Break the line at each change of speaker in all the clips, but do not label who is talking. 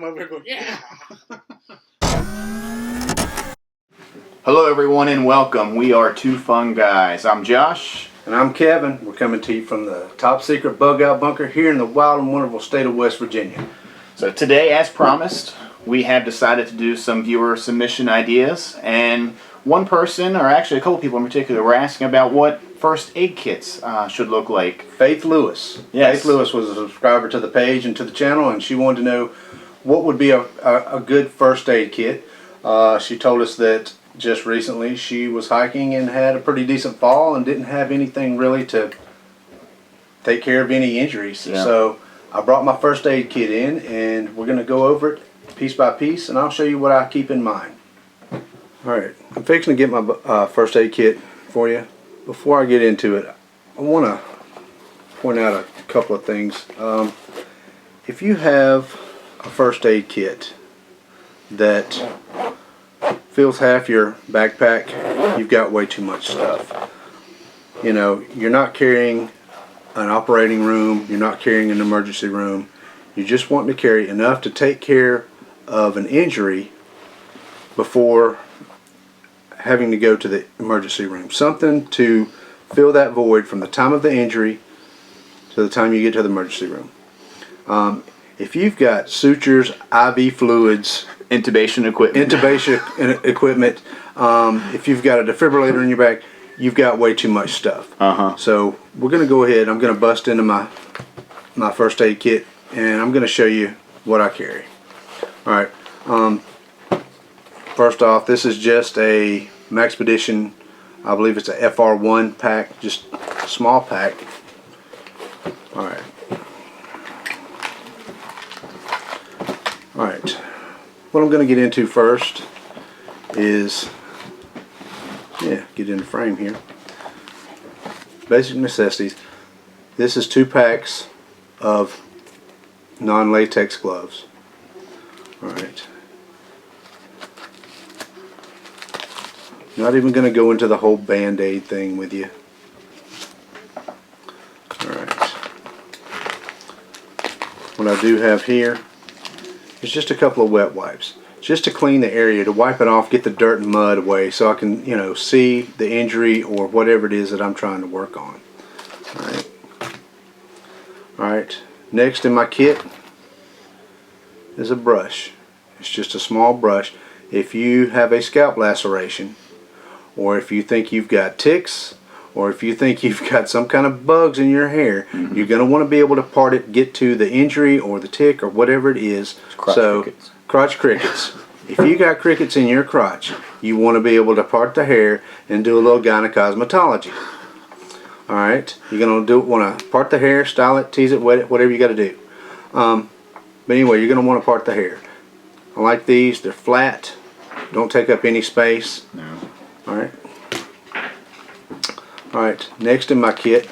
come over here going, yeah.
Hello everyone and welcome. We are Two Fun Guys. I'm Josh.
And I'm Kevin. We're coming to you from the top secret bug out bunker here in the wild and wonderful state of West Virginia.
So today, as promised, we have decided to do some viewer submission ideas, and one person, or actually a couple people in particular, were asking about what first aid kits should look like.
Faith Lewis.
Yes.
Faith Lewis was a subscriber to the page and to the channel, and she wanted to know what would be a good first aid kit. She told us that just recently she was hiking and had a pretty decent fall and didn't have anything really to take care of any injuries.
Yeah.
So I brought my first aid kit in, and we're going to go over it piece by piece, and I'll show you what I keep in mind. Alright, I'm fixing to get my first aid kit for you. Before I get into it, I want to point out a couple of things. If you have a first aid kit that fills half your backpack, you've got way too much stuff. You know, you're not carrying an operating room, you're not carrying an emergency room, you're just wanting to carry enough to take care of an injury before having to go to the emergency room. Something to fill that void from the time of the injury to the time you get to the emergency room. If you've got sutures, IV fluids,
Intubation equipment.
If you've got a defibrillator in your back, you've got way too much stuff. So we're going to go ahead. I'm going to bust into my first aid kit, and I'm going to show you what I carry. Alright, first off, this is just a Maxpedition, I believe it's a FR1 pack, just a small pack. Alright. Alright, what I'm going to get into first is, get in the frame here. Basic necessities. This is 2 packs of non-latex gloves. Alright. Not even going to go into the whole Band-Aid thing with you. Alright. What I do have here is just a couple of wet wipes. Just to clean the area, to wipe it off, get the dirt and mud away so I can, see the injury or whatever it is that I'm trying to work on. Alright. Alright. Next in my kit is a brush. It's just a small brush. If you have a scalp laceration, or if you think you've got ticks, or if you think you've got some kind of bugs in your hair, you're going to want to be able to part it, get to the injury or the tick or whatever it is.
Crickets.
Crotch crickets. If you got crickets in your crotch, you want to be able to part the hair and do a little gynecosmetology. Alright, you're going to want to part the hair, style it, tease it, wet it, whatever you got to do. But anyway, you're going to want to part the hair. I like these. They're flat. Don't take up any space.
No.
Alright. Alright, next in my kit,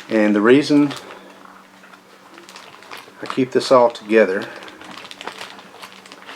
and the reason I keep this all together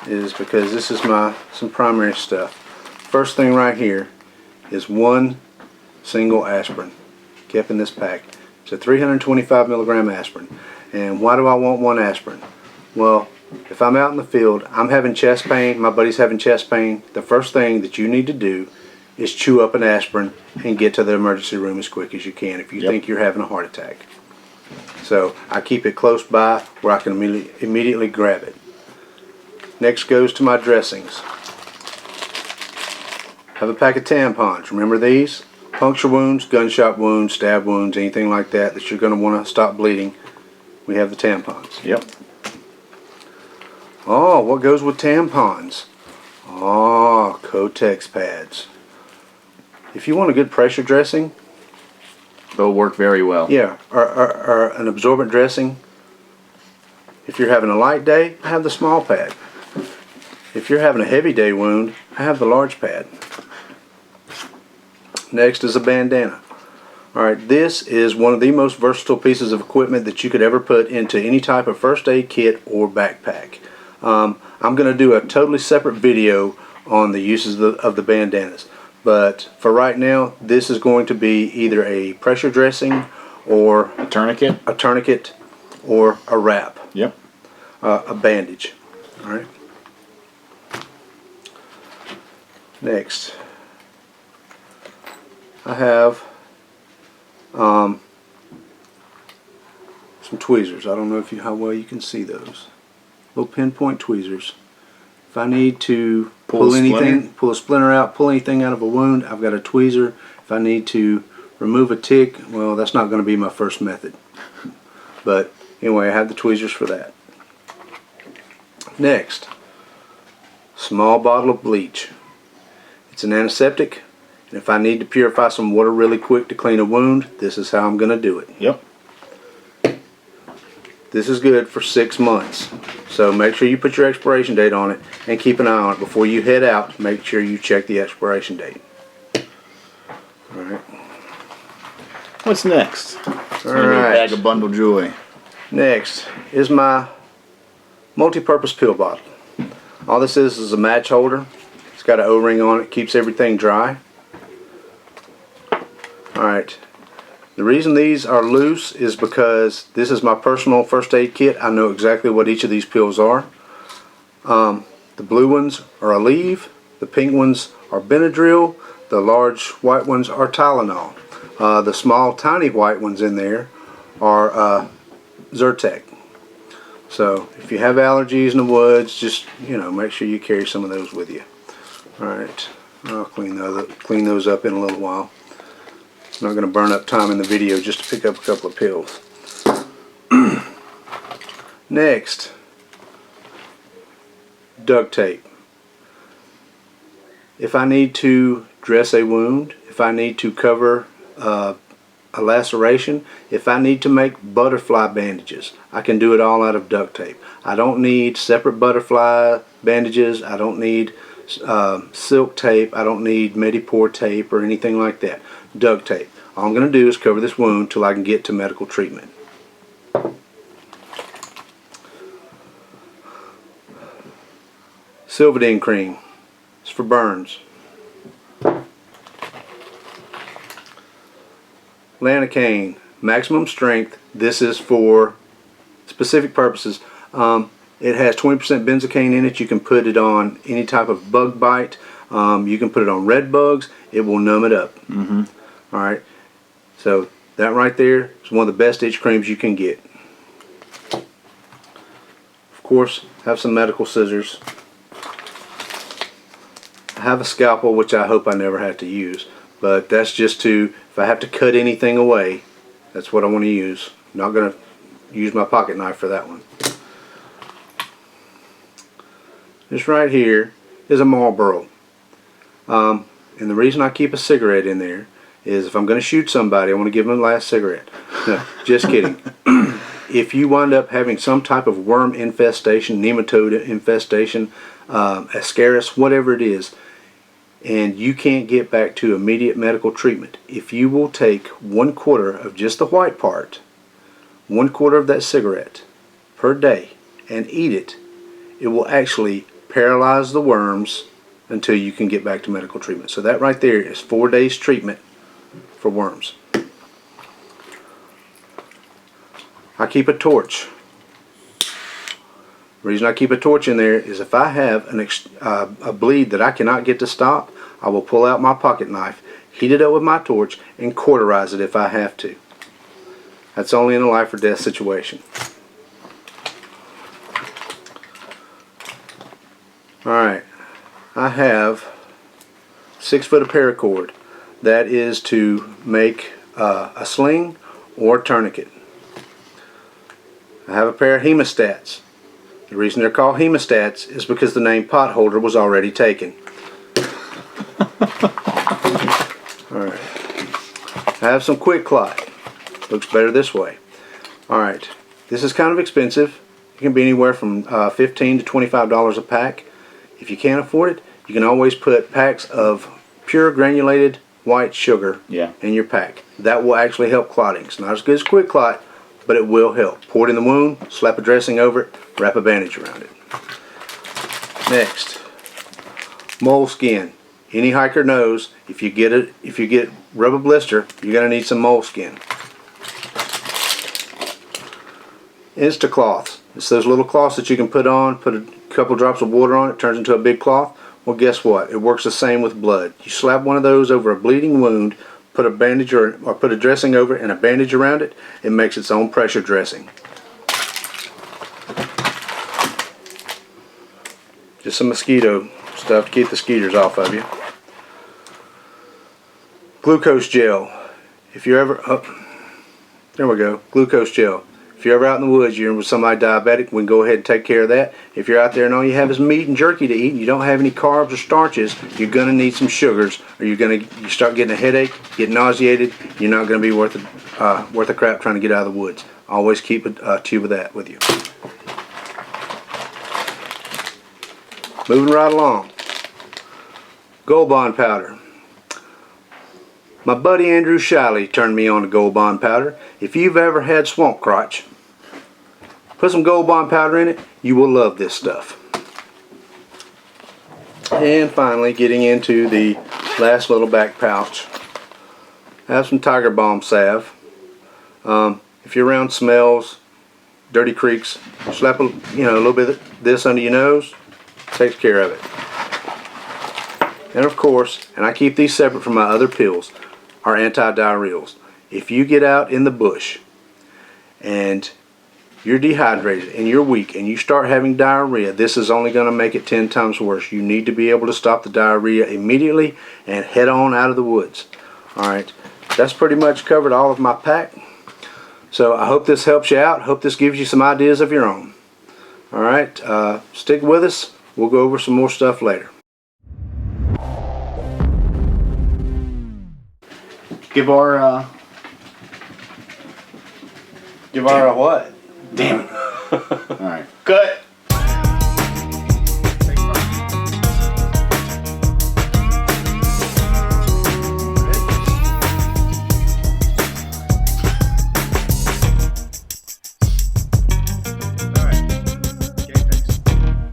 is because this is some primary stuff. First thing right here is 1 single aspirin kept in this pack. It's a 325 milligram aspirin. And why do I want 1 aspirin? Well, if I'm out in the field, I'm having chest pain, my buddy's having chest pain, the first thing that you need to do is chew up an aspirin and get to the emergency room as quick as you can if you think you're having a heart attack. So I keep it close by where I can immediately grab it. Next goes to my dressings. I have a pack of tampons. Remember these? Puncture wounds, gunshot wounds, stab wounds, anything like that you're going to want to stop bleeding. We have the tampons.
Yep.
Oh, what goes with tampons? Oh, Kotex pads. If you want a good pressure dressing,
They'll work very well.
yeah, or an absorbent dressing, if you're having a light day, I have the small pad. If you're having a heavy day wound, I have the large pad. Next is a bandana. Alright, this is one of the most versatile pieces of equipment that you could ever put into any type of first aid kit or backpack. I'm going to do a totally separate video on the uses of the bandanas. But for right now, this is going to be either a pressure dressing or
A tourniquet?
a tourniquet or a wrap.
Yep.
a bandage. All right. Next, I have some tweezers. I don't know how well you can see those. Little pinpoint tweezers. If I need to pull anything, pull a splinter out, pull anything out of a wound, I've got a tweezer. If I need to remove a tick, well, that's not going to be my first method. But anyway, I have the tweezers for that. Next, small bottle of bleach. It's an antiseptic, and if I need to purify some water really quick to clean a wound, this is how I'm going to do it.
Yep.
This is good for 6 months. So make sure you put your expiration date on it and keep an eye on it. Before you head out, make sure you check the expiration date. Alright.
What's next?
Alright.
Bag of bundle joy.
Next is my multi-purpose pill bottle. All this is a match holder. It's got an O-ring on it, keeps everything dry. Alright. The reason these are loose is because this is my personal first aid kit. I know exactly what each of these pills are. The blue ones are Aleve, the pink ones are Benadryl, the large white ones are Tylenol. The small tiny white ones in there are Zyrtec. So if you have allergies in the woods, just make sure you carry some of those with you. Alright, I'll clean those up in a little while. I'm not going to burn up time in the video just to pick up a couple of pills. Next, duct tape. If I need to dress a wound, if I need to cover a laceration, if I need to make butterfly bandages, I can do it all out of duct tape. I don't need separate butterfly bandages. I don't need silk tape. I don't need Medipore tape or anything like that. Duct tape. All I'm going to do is cover this wound till I can get to medical treatment. Silvadene cream. It's for burns. Lanacane, maximum strength. This is for specific purposes. It has 20% benzocaine in it. You can put it on any type of bug bite. You can put it on red bugs. It will numb it up. Alright, so that right there is one of the best itch creams you can get. Of course, have some medical scissors. I have a scalpel, which I hope I never have to use, but that's just to, if I have to cut anything away, that's what I want to use. I'm not going to use my pocket knife for that one. This right here is a Marlboro. And the reason I keep a cigarette in there is if I'm going to shoot somebody, I want to give them the last cigarette. No, just kidding. If you wind up having some type of worm infestation, nematode infestation, ascaris, whatever it is, and you can't get back to immediate medical treatment, if you will take 1/4 of just the white part, 1/4 of that cigarette per day, and eat it, it will actually paralyze the worms until you can get back to medical treatment. So that right there is 4 days treatment for worms. I keep a torch. The reason I keep a torch in there is if I have a bleed that I cannot get to stop, I will pull out my pocket knife, heat it up with my torch, and cauterize it if I have to. That's only in a life or death situation. Alright, I have 6 foot of paracord. That is to make a sling or a tourniquet. I have a pair of hemostats. The reason they're called hemostats is because the name potholder was already taken. Alright. I have some Quick Clot. Looks better this way. Alright. This is kind of expensive. It can be anywhere from $15 to $25 a pack. If you can't afford it, you can always put packs of pure granulated white sugar in your pack. That will actually help clotting. It's not as good as Quick Clot, but it will help. Pour it in the wound, slap a dressing over it, wrap a bandage around it. Next, moleskin. Any hiker knows if you get rub a blister, you're gonna need some moleskin. Instacloths. It's those little cloths that you can put on, put a couple drops of water on it, turns into a big cloth. Well, guess what? It works the same with blood. You slap one of those over a bleeding wound, put a bandage or put a dressing over it and a bandage around it, it makes its own pressure dressing. Just some mosquito stuff to keep the skeeters off of you. Glucose gel. If you're ever, there we go, glucose gel. If you're ever out in the woods, you're with somebody diabetic, we can go ahead and take care of that. If you're out there and all you have is meat and jerky to eat and you don't have any carbs or starches, you're going to need some sugars, or you start getting a headache, get nauseated, you're not going to be worth the crap trying to get out of the woods. Always keep a tube of that with you. Moving right along. Gold Bond powder. My buddy Andrew Shiley turned me on to Gold Bond powder. If you've ever had swamp crotch, put some Gold Bond powder in it, you will love this stuff. And finally, getting into the last little back pouch. I have some Tiger Balm salve. If you're around smells, dirty creeks, slap a little bit of this under your nose, takes care of it. And of course, and I keep these separate from my other pills, are anti-diarrheals. If you get out in the bush and you're dehydrated and you're weak and you start having diarrhea, this is only going to make it 10 times worse. You need to be able to stop the diarrhea immediately and head on out of the woods. Alright, that's pretty much covered all of my pack. So I hope this helps you out. Hope this gives you some ideas of your own. Alright, stick with us. We'll go over some more stuff later.
Give our
what?
damn it. Alright. Cut.